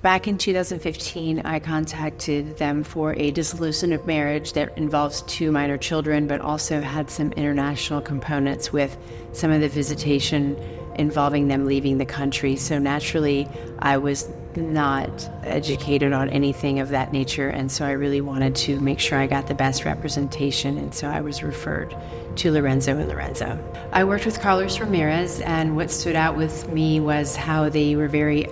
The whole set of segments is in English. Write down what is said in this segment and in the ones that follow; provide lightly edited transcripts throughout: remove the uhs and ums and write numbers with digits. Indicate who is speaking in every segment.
Speaker 1: Back in 2015, I contacted them for a dissolution of marriage that involves 2 minor children, but also had some international components with some of the visitation involving them leaving the country. So naturally, I was not educated on anything of that nature, and so I really wanted to make sure I got the best representation, and so I was referred to Lorenzo and Lorenzo. I worked with Carlos Ramirez, and what stood out with me was how they were very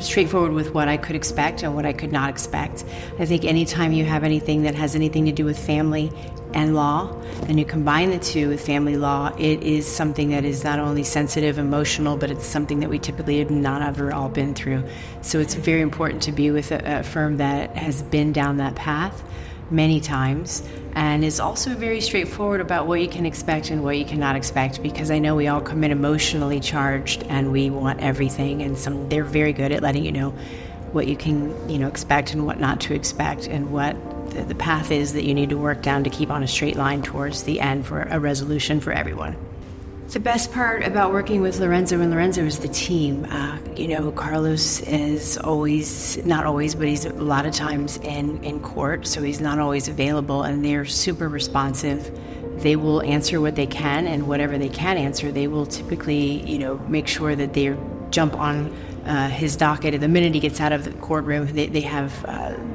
Speaker 1: straightforward with what I could expect and what I could not expect. I think anytime you have anything that has anything to do with family and law, and you combine the two with family law, it is something that is not only sensitive, emotional, but it's something that we typically have not ever all been through. So it's very important to be with a firm that has been down that path many times and is also very straightforward about what you can expect and what you cannot expect, because I know we all come in emotionally charged and we want everything, and they're very good at letting you know what you can expect and what not to expect, and what the path is that you need to work down to keep on a straight line towards the end for a resolution for everyone. The best part about working with Lorenzo and Lorenzo is the team. Carlos is not always, but he's a lot of times in court, so he's not always available, and they're super responsive. They will answer what they can, and whatever they can answer, they will typically, make sure that they jump on his docket. The minute he gets out of the courtroom, they have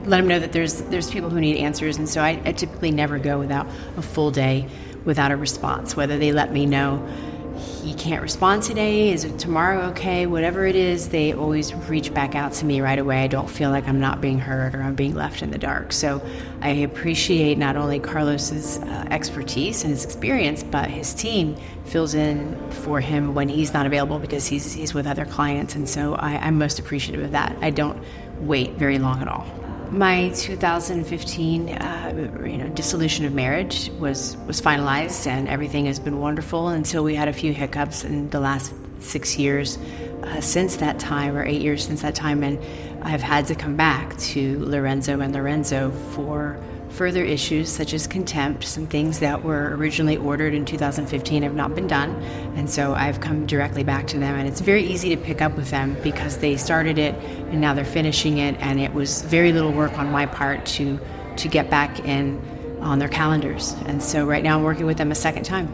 Speaker 1: let him know that there's people who need answers, and so I typically never go without a full day without a response, whether they let me know he can't respond today, is it tomorrow okay, whatever it is, they always reach back out to me right away. I don't feel like I'm not being heard or I'm being left in the dark. So I appreciate not only Carlos's expertise and his experience, but his team fills in for him when he's not available because he's with other clients, and so I'm most appreciative of that. I don't wait very long at all. My 2015 dissolution of marriage was finalized, and everything has been wonderful until we had a few hiccups in the last 6 years since that time, or 8 years since that time, and I've had to come back to Lorenzo and Lorenzo for further issues such as contempt. Some things that were originally ordered in 2015 have not been done, and so I've come directly back to them, and it's very easy to pick up with them because they started it and now they're finishing it, and it was very little work on my part to get back in on their calendars, and so right now I'm working with them a second time.